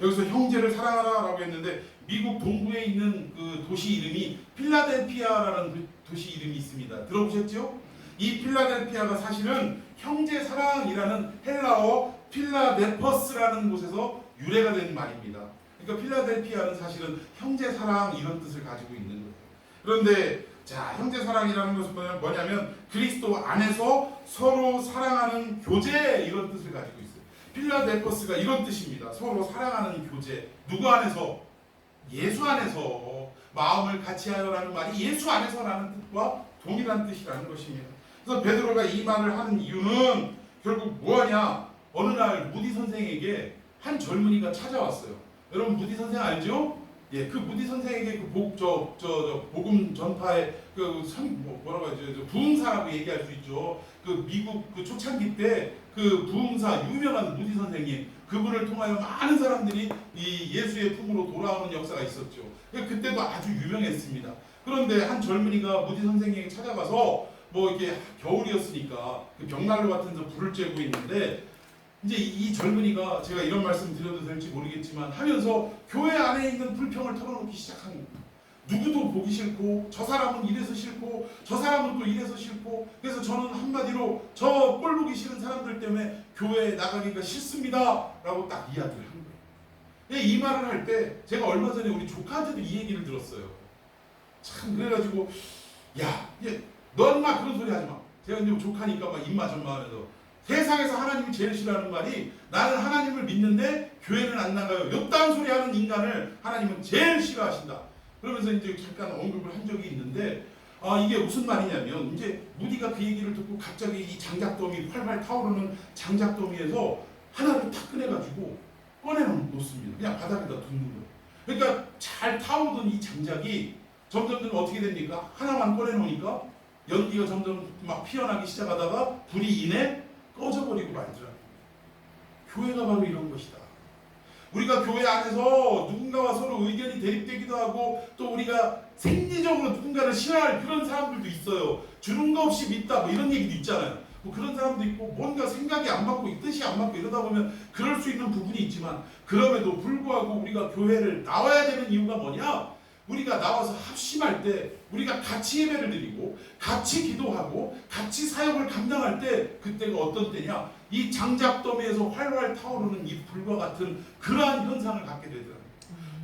여기서 형제를 사랑하라라고 했는데 미국 동부에 있는 그 도시 이름이 필라델피아라는 도시 이름이 있습니다. 들어보셨죠? 이 필라델피아가 사실은 형제 사랑이라는 헬라어 필라델퍼스라는 곳에서 유래가 된 말입니다. 그러니까 필라델피아는 사실은 형제 사랑 이런 뜻을 가지고 있는 거예요. 그런데 자, 형제 사랑이라는 것은 뭐냐면 그리스도 안에서 서로 사랑하는 교제 이런 뜻을 가지고 있어요. 필라델퍼스가 이런 뜻입니다. 서로 사랑하는 교제. 누구 안에서? 예수 안에서. 마음을 같이 하여라는 말이 예수 안에서라는 뜻과 동일한 뜻이라는 것입니다. 그래서 베드로가 이 말을 하는 이유는 결국 뭐하냐? 어느 날 무디 선생에게 한 젊은이가 찾아왔어요. 여러분 무디 선생 알죠? 예, 그 무디 선생에게 그 복음 전파의 뭐라고 하죠? 부흥사라고 얘기할 수 있죠. 그 미국 그 초창기 때 그 부흥사 유명한 무디 선생님, 그분을 통하여 많은 사람들이 이 예수의 품으로 돌아오는 역사가 있었죠. 그때도 아주 유명했습니다. 그런데 한 젊은이가 무디 선생에게 찾아가서 뭐 이렇게 겨울이었으니까 그 벽난로 같은 데 불을 쬐고 있는데 이제 이 젊은이가 제가 이런 말씀 드려도 될지 모르겠지만 하면서 교회 안에 있는 불평을 털어놓기 시작한 겁니다. 누구도 보기 싫고 저 사람은 이래서 싫고 저 사람은 또 이래서 싫고, 그래서 저는 한마디로 저 꼴 보기 싫은 사람들 때문에 교회에 나가기가 싫습니다 라고 딱 이야기를 한 거예요. 이 말을 할 때 제가 얼마 전에 우리 조카한테도 이 얘기를 들었어요. 참 그래가지고 야, 넌 막 그런 소리 하지 마. 제가 이제 조카니까 막 입맞은마 하면서 세상에서 하나님이 제일 싫어하는 말이 나는 하나님을 믿는데 교회는 안 나가요. 요딴 소리 하는 인간을 하나님은 제일 싫어하신다. 그러면서 이제 잠깐 언급을 한 적이 있는데 이게 무슨 말이냐면 이제 무디가 그 얘기를 듣고 갑자기 이 장작더미 활활 타오르는 장작더미에서 하나를 탁 꺼내가지고 꺼내놓습니다. 그냥 바닥에다 둔 거예요. 그러니까 잘 타오르던 이 장작이 점점 어떻게 됩니까? 하나만 꺼내놓으니까 연기가 점점 막 피어나기 시작하다가 불이 이내 꺼져버리고 말더라고요. 교회가 바로 이런 것이다. 우리가 교회 안에서 누군가와 서로 의견이 대립되기도 하고 또 우리가 생리적으로 누군가를 싫어할 그런 사람들도 있어요. 주는 거 없이 믿다 뭐 이런 얘기도 있잖아요. 뭐 그런 사람도 있고 뭔가 생각이 안 맞고 뜻이 안 맞고 이러다 보면 그럴 수 있는 부분이 있지만, 그럼에도 불구하고 우리가 교회를 나와야 되는 이유가 뭐냐? 우리가 나와서 합심할 때 우리가 같이 예배를 드리고 같이 기도하고 같이 사역을 감당할 때 그때가 어떤 때냐? 이 장작더미에서 활활 타오르는 이 불과 같은 그러한 현상을 갖게 되더라고요.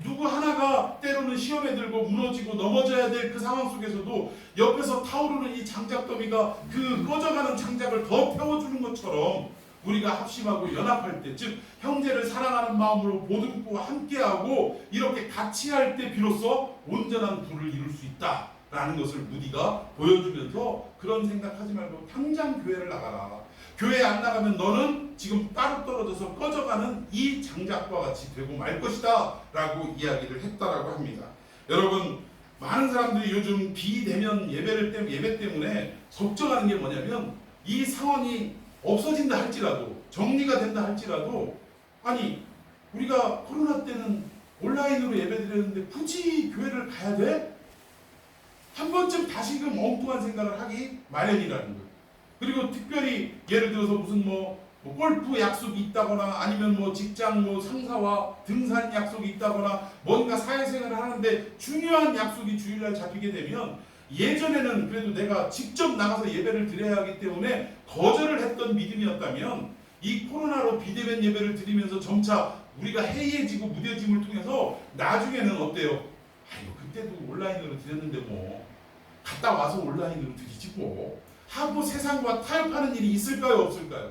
누구 하나가 때로는 시험에 들고 무너지고 넘어져야 될 그 상황 속에서도 옆에서 타오르는 이 장작더미가 그 꺼져가는 장작을 더 태워주는 것처럼 우리가 합심하고 연합할 때, 즉 형제를 사랑하는 마음으로 보듬고 함께하고 이렇게 같이 할 때 비로소 온전한 부를 이룰 수 있다라는 것을 무디가 보여주면서 그런 생각하지 말고 당장 교회를 나가라. 교회 안 나가면 너는 지금 따로 떨어져서 꺼져가는 이 장작과 같이 되고 말 것이다 라고 이야기를 했다라고 합니다. 여러분, 많은 사람들이 요즘 비대면 예배 때문에 걱정하는 게 뭐냐면 이 상황이 없어진다 할지라도 정리가 된다 할지라도 아니 우리가 코로나 때는 온라인으로 예배드렸는데 굳이 교회를 가야 돼? 한 번쯤 다시금 엉뚱한 생각을 하기 마련이라는 거예요. 그리고 특별히 예를 들어서 무슨 뭐 골프 약속이 있다거나 아니면 뭐 직장 뭐 상사와 등산 약속이 있다거나 뭔가 사회생활을 하는데 중요한 약속이 주일날 잡히게 되면 예전에는 그래도 내가 직접 나가서 예배를 드려야 하기 때문에 거절을 했던 믿음이었다면 이 코로나로 비대면 예배를 드리면서 점차 우리가 해이해지고 무뎌짐을 통해서 나중에는 어때요? 아이고 그때도 온라인으로 드렸는데 뭐 갔다 와서 온라인으로 드리지 뭐 하고 세상과 타협하는 일이 있을까요? 없을까요?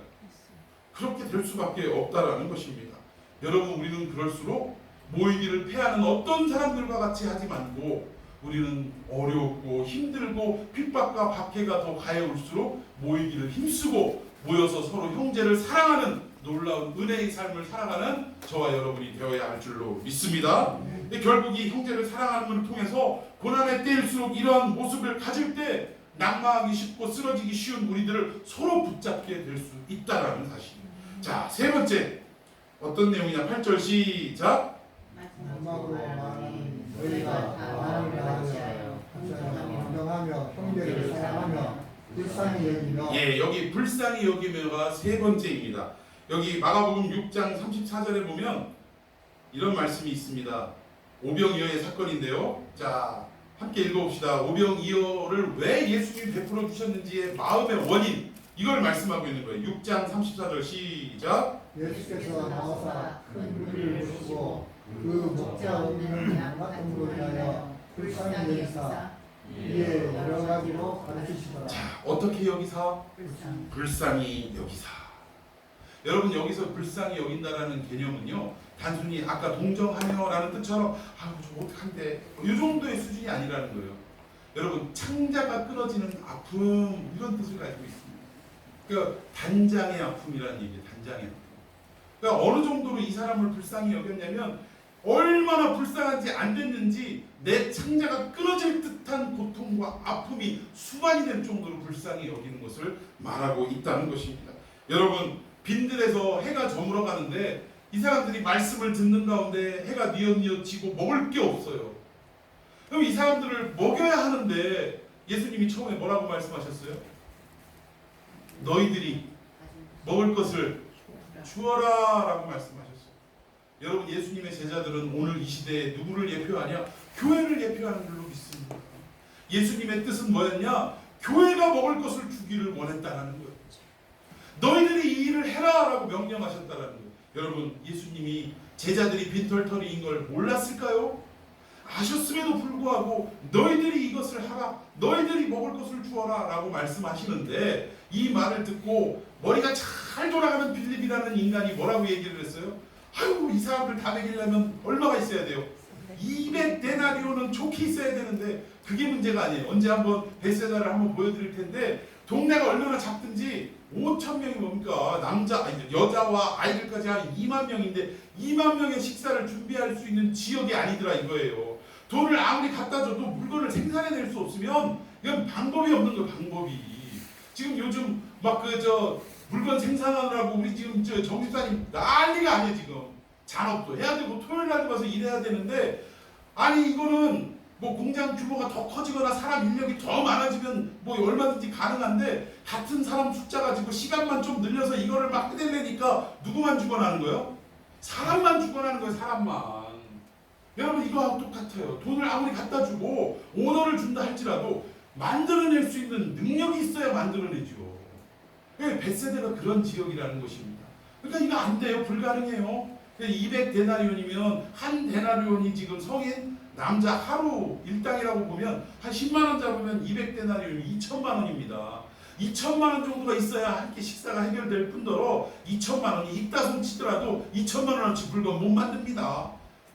그렇게 될 수밖에 없다라는 것입니다. 여러분 우리는 그럴수록 모이기를 패하는 어떤 사람들과 같이 하지 말고 우리는 어렵고 힘들고 핍박과 박해가 더 가해올수록 모이기를 힘쓰고 모여서 서로 형제를 사랑하는 놀라운 은혜의 삶을 살아가는 저와 여러분이 되어야 할 줄로 믿습니다. 결국 이 형제를 사랑하는 것을 통해서 고난의 때일수록 이러한 모습을 가질 때 낙마하기 쉽고 쓰러지기 쉬운 우리들을 서로 붙잡게 될 수 있다라는 사실입니다. 자, 세 번째 어떤 내용이냐? 8절 시작. 마지막으로 말하는 너희가 마음을 다하여 공경하며 형제를 사랑하며 불쌍히 여기며 예, 여기 불쌍히 여기며가 세 번째입니다. 여기 마가복음 6장 34절에 보면 이런 말씀이 있습니다. 오병이어의 사건인데요. 자, 함께 읽어봅시다. 오병이어를 왜 예수님이 베풀어 주셨는지의 마음의 원인 이걸 말씀하고 있는 거예요. 6장 34절 시작. 예수께서 나와사 큰 무리를 보시고 그 목자 없는 양 같은 걸 위하여 불쌍히 여기사 이에 여러 가지로 가르치시더라. 자, 어떻게 여기사? 불쌍히 여기사. 여러분 여기서 불쌍히 여긴다라는 개념은요 단순히 아까 동정하며라는 뜻처럼 아우 저 어떡한데 이 정도의 수준이 아니라는 거예요. 여러분 창자가 끊어지는 아픔 이런 뜻을 가지고 있습니다. 그러니까 단장의 아픔이라는 얘기예요. 단장의 아픔. 그러니까 어느 정도로 이 사람을 불쌍히 여겼냐면 얼마나 불쌍한지 안 됐는지 내 창자가 끊어질 듯한 고통과 아픔이 수반이 될 정도로 불쌍히 여기는 것을 말하고 있다는 것입니다. 여러분 빈들에서 해가 저물어 가는데 이 사람들이 말씀을 듣는 가운데 해가 뉘엿뉘엿 지고 먹을 게 없어요. 그럼 이 사람들을 먹여야 하는데 예수님이 처음에 뭐라고 말씀하셨어요? 너희들이 먹을 것을 주어라 라고 말씀하셨어요. 여러분 예수님의 제자들은 오늘 이 시대에 누구를 예표하냐? 교회를 예표하는 줄로 믿습니다. 예수님의 뜻은 뭐였냐? 교회가 먹을 것을 주기를 원했다는 거예요. 너희들이 이 일을 해라 라고 명령하셨다는 거예요. 여러분 예수님이 제자들이 빈털터리인 걸 몰랐을까요? 아셨음에도 불구하고 너희들이 이것을 하라, 너희들이 먹을 것을 주어라 라고 말씀하시는데 이 말을 듣고 머리가 잘 돌아가는 빌립이라는 인간이 뭐라고 얘기를 했어요? 아유 이 사람들 다 먹이려면 얼마가 있어야 돼요? 200데나리온은 좋게 있어야 되는데 그게 문제가 아니에요. 언제 한번 벳세다를 한번 보여드릴 텐데 동네가 얼마나 작든지 5천 명이 뭡니까? 여자와 아이들까지 한 2만 명인데 2만 명의 식사를 준비할 수 있는 지역이 아니더라 이거예요. 돈을 아무리 갖다 줘도 물건을 생산해낼 수 없으면 이건 방법이 없는 거예요. 방법이. 지금 요즘 막 물건 생산하느라고 우리 지금 정집사님 난리가 아니에요. 지금 잔업도 해야 되고 토요일 날 가서 일해야 되는데 아니 이거는 뭐 공장 규모가 더 커지거나 사람 인력이 더 많아지면 뭐 얼마든지 가능한데 같은 사람 숫자 가지고 시간만 좀 늘려서 이거를 막 해내려니까 누구만 죽어나는 거예요? 사람만 죽어나는 거예요. 사람만. 여러분 이거하고 똑같아요. 돈을 아무리 갖다 주고 오너를 준다 할지라도 만들어낼 수 있는 능력이 있어야 만들어내죠. 벳세다가 그런 지역이라는 것입니다. 그러니까 이거 안 돼요. 불가능해요. 200데나리온이면 한 데나리온이 지금 성인 남자 하루 일당이라고 보면 한 10만 원 잡으면 200데나리온이 2천만 원입니다. 2천만 원 정도가 있어야 한 끼 식사가 해결될 뿐더러 2천만 원이 있다 손치더라도 2천만 원어치 물건 못 만듭니다.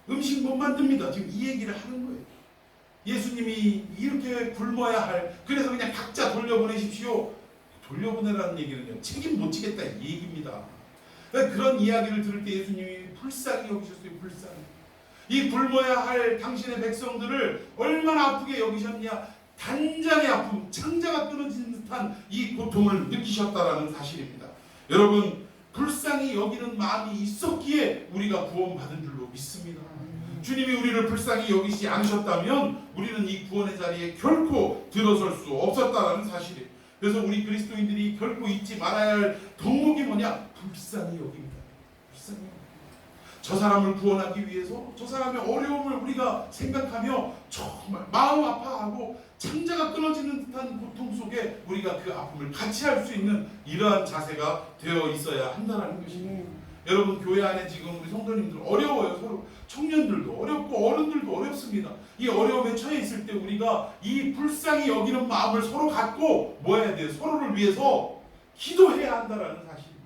음식 못 만듭니다. 지금 이 얘기를 하는 거예요. 예수님이 이렇게 굶어야 할 그래서 그냥 각자 돌려보내십시오. 돌려보내라는 얘기는요. 책임 못 지겠다 이 얘기입니다. 그런 이야기를 들을 때 예수님이 불쌍히 여기셨어요. 불쌍히. 이 굶어야 할 당신의 백성들을 얼마나 아프게 여기셨냐. 단장의 아픔, 창자가 끊어진 듯한 이 고통을 느끼셨다라는 사실입니다. 여러분, 불쌍히 여기는 마음이 있었기에 우리가 구원받은 줄로 믿습니다. 주님이 우리를 불쌍히 여기지 않으셨다면 우리는 이 구원의 자리에 결코 들어설 수 없었다라는 사실이에요. 그래서 우리 그리스도인들이 결코 잊지 말아야 할 덕목이 뭐냐? 불쌍히 여깁니다. 불쌍히 여깁니다. 저 사람을 구원하기 위해서 저 사람의 어려움을 우리가 생각하며 정말 마음 아파하고 창자가 끊어지는 듯한 고통 속에 우리가 그 아픔을 같이 할 수 있는 이러한 자세가 되어 있어야 한다는 것입니다. 여러분, 교회 안에 지금 우리 성도님들 어려워요. 서로 청년들도 어렵고 어른들도 어렵습니다. 이 어려움에 처해 있을 때 우리가 이 불쌍히 여기는 마음을 서로 갖고 뭐 해야 돼요? 서로를 위해서 기도해야 한다는 사실입니다.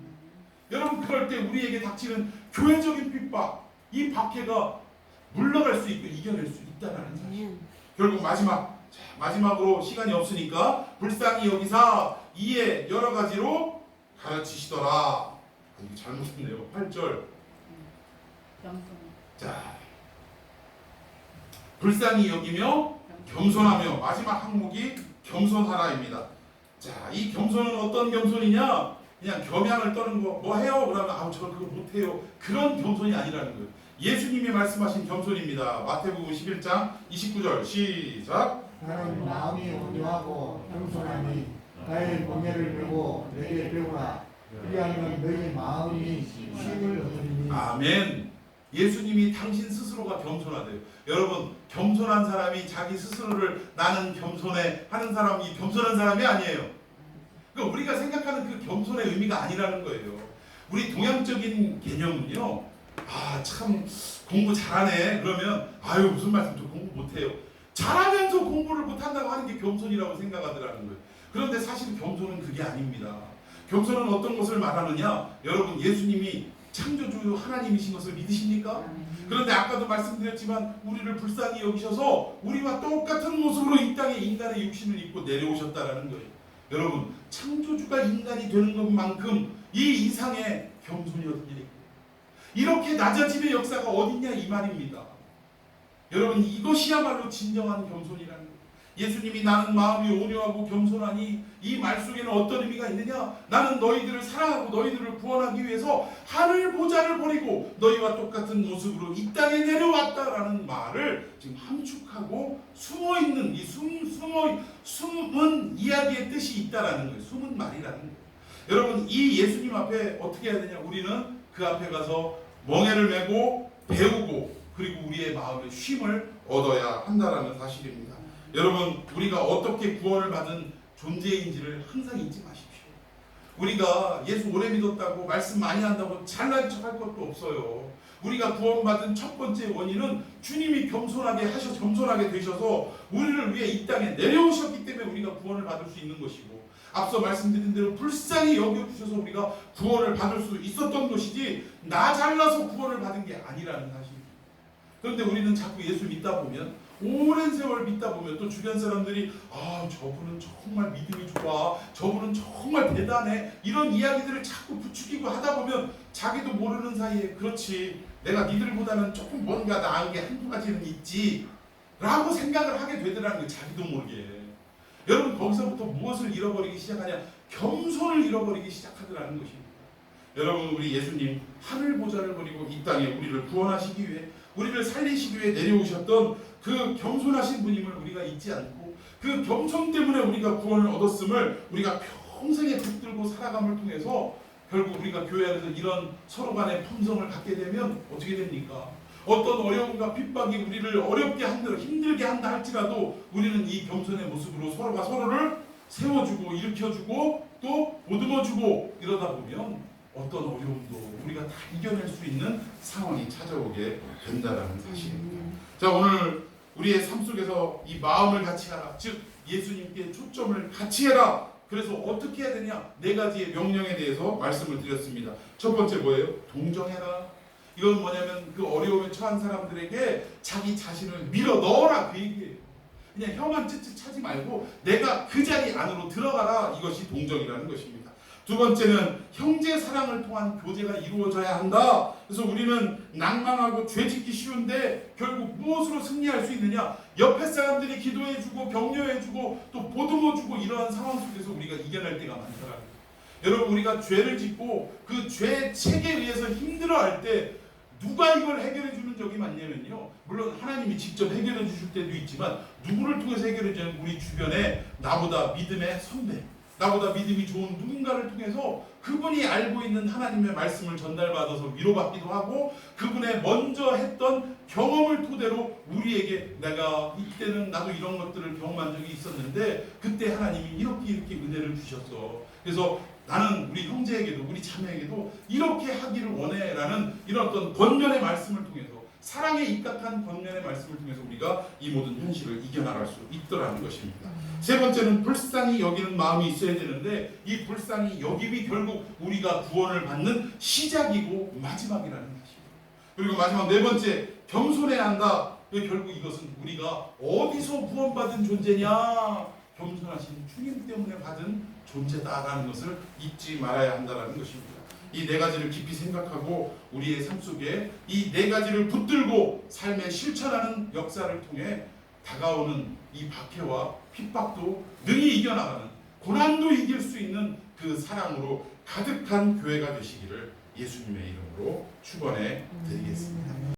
여러분, 그럴 때 우리에게 닥치는 교회적인 핍박, 이 박해가 물러갈 수 있고 이겨낼 수 있다는 사실. 결국 마지막으로 시간이 없으니까 불쌍히 여기사 이에 여러 가지로 가르치시더라. 이게 잘못했네요. 8절. 자, 불쌍히 여기며 겸손하며, 마지막 항목이 겸손하라입니다. 자, 이 겸손은 어떤 겸손이냐? 그냥 겸양을 떠는 거, 뭐 해요? 그러면 아우 저 그거 못해요. 그런 겸손이 아니라는 거예요. 예수님이 말씀하신 겸손입니다. 마태복음 11장 29절 시작. 나는 마음이 온유하고 겸손하니 나의 멍에를 메고 내게 배우라. 그리하면 너희 마음이 쉼을 얻으리니. 아멘. 예수님이 당신 스스로가 겸손하대요. 여러분, 겸손한 사람이 자기 스스로를 나는 겸손해 하는 사람이 겸손한 사람이 아니에요. 그러니까 우리가 생각하는 그 겸손의 의미가 아니라는 거예요. 우리 동양적인 개념은요, 아, 참 공부 잘하네. 그러면 아유 무슨 말씀, 저 공부 못해요. 잘하면서 공부를 못한다고 하는 게 겸손이라고 생각하더라는 거예요. 그런데 사실 겸손은 그게 아닙니다. 겸손은 어떤 것을 말하느냐? 여러분, 예수님이 창조주 하나님이신 것을 믿으십니까? 그런데 아까도 말씀드렸지만 우리를 불쌍히 여기셔서 우리와 똑같은 모습으로 이 땅에 인간의 육신을 입고 내려오셨다라는 거예요. 여러분, 창조주가 인간이 되는 것만큼 이 이상의 겸손이 어떤 일이 있고, 이렇게 낮아짐의 역사가 어딨냐 이 말입니다. 여러분, 이것이야말로 진정한 겸손이라는 거예요. 예수님이 나는 마음이 온유하고 겸손하니 이 말 속에는 어떤 의미가 있느냐? 나는 너희들을 사랑하고 너희들을 구원하기 위해서 하늘 보좌를 버리고 너희와 똑같은 모습으로 이 땅에 내려왔다라는 말을 지금 함축하고 숨어있는 이 숨은 이야기의 뜻이 있다라는 거예요. 숨은 말이라는 거예요. 여러분, 이 예수님 앞에 어떻게 해야 되냐? 우리는 그 앞에 가서 멍에를 메고 배우고 그리고 우리의 마음의 쉼을 얻어야 한다라는 사실입니다. 여러분, 우리가 어떻게 구원을 받은 존재인지를 항상 잊지 마십시오. 우리가 예수 오래 믿었다고 말씀 많이 한다고 잘난 척할 것도 없어요. 우리가 구원받은 첫 번째 원인은 주님이 겸손하게 되셔서 우리를 위해 이 땅에 내려오셨기 때문에 우리가 구원을 받을 수 있는 것이고, 앞서 말씀드린 대로 불쌍히 여겨주셔서 우리가 구원을 받을 수 있었던 것이지 나 잘나서 구원을 받은 게 아니라는 사실입니다. 그런데 우리는 자꾸 예수 믿다 보면, 오랜 세월 믿다 보면 또 주변 사람들이 아, 저분은 정말 믿음이 좋아, 저분은 정말 대단해, 이런 이야기들을 자꾸 부추기고 하다 보면 자기도 모르는 사이에 그렇지, 내가 니들보다는 조금 뭔가 나은 게 한두 가지는 있지 라고 생각을 하게 되더라는 거예요. 자기도 모르게. 여러분, 거기서부터 무엇을 잃어버리기 시작하냐? 겸손을 잃어버리기 시작하더라는 것입니다. 여러분, 우리 예수님 하늘 보좌를 버리고 이 땅에 우리를 구원하시기 위해, 우리를 살리시기 위해 내려오셨던 그 겸손하신 분임을 우리가 잊지 않고, 그 겸손 때문에 우리가 구원을 얻었음을 우리가 평생에 붙들고 살아감을 통해서 결국 우리가 교회 안에서 이런 서로 간의 품성을 갖게 되면 어떻게 됩니까? 어떤 어려움과 핍박이 우리를 어렵게 한다, 힘들게 한다 할지라도 우리는 이 겸손의 모습으로 서로가 서로를 세워주고 일으켜주고 또 보듬어주고 이러다 보면 어떤 어려움도 우리가 다 이겨낼 수 있는 상황이 찾아오게 된다는 사실입니다. 자, 오늘 우리의 삶 속에서 이 마음을 같이 하라, 즉 예수님께 초점을 같이 해라. 그래서 어떻게 해야 되냐? 4가지의 명령에 대해서 말씀을 드렸습니다. 첫 번째 뭐예요? 동정해라. 이건 뭐냐면 그 어려움에 처한 사람들에게 자기 자신을 밀어 넣어라, 그 얘기예요. 그냥 혀만 쯧쯧 차지 말고 내가 그 자리 안으로 들어가라. 이것이 동정이라는 것입니다. 두 번째는 형제 사랑을 통한 교제가 이루어져야 한다. 그래서 우리는 낭망하고 죄짓기 쉬운데 결국 무엇으로 승리할 수 있느냐? 옆에 사람들이 기도해주고 격려해주고 또 보듬어주고 이러한 상황 속에서 우리가 이겨낼 때가 많더라고요. 여러분, 우리가 죄를 짓고 그 죄 책에 의해서 힘들어할 때 누가 이걸 해결해 주는 적이 많냐면요, 물론 하나님이 직접 해결해 주실 때도 있지만 누구를 통해서 해결해 주는, 우리 주변에 나보다 믿음의 선배, 나보다 믿음이 좋은 누군가를 통해서 그분이 알고 있는 하나님의 말씀을 전달받아서 위로받기도 하고, 그분의 먼저 했던 경험을 토대로 우리에게 내가 이때는 나도 이런 것들을 경험한 적이 있었는데 그때 하나님이 이렇게 은혜를 주셨어. 그래서 나는 우리 형제에게도 우리 자매에게도 이렇게 하기를 원해라는 이런 어떤 권면의 말씀을 통해서, 사랑에 입각한 권면의 말씀을 통해서 우리가 이 모든 현실을 이겨나갈 수 있더라는 것입니다. 세 번째는 불쌍히 여기는 마음이 있어야 되는데, 이 불쌍히 여김이 결국 우리가 구원을 받는 시작이고 마지막이라는 것입니다. 그리고 마지막 네 번째, 겸손해야 한다. 결국 이것은 우리가 어디서 구원받은 존재냐? 겸손하신 주님 때문에 받은 존재다라는 것을 잊지 말아야 한다는 것입니다. 이 네 가지를 깊이 생각하고 우리의 삶 속에 이 네 가지를 붙들고 삶에 실천하는 역사를 통해 다가오는 이 박해와 핍박도 능히 이겨나가는, 고난도 이길 수 있는 그 사랑으로 가득한 교회가 되시기를 예수님의 이름으로 축원해 드리겠습니다.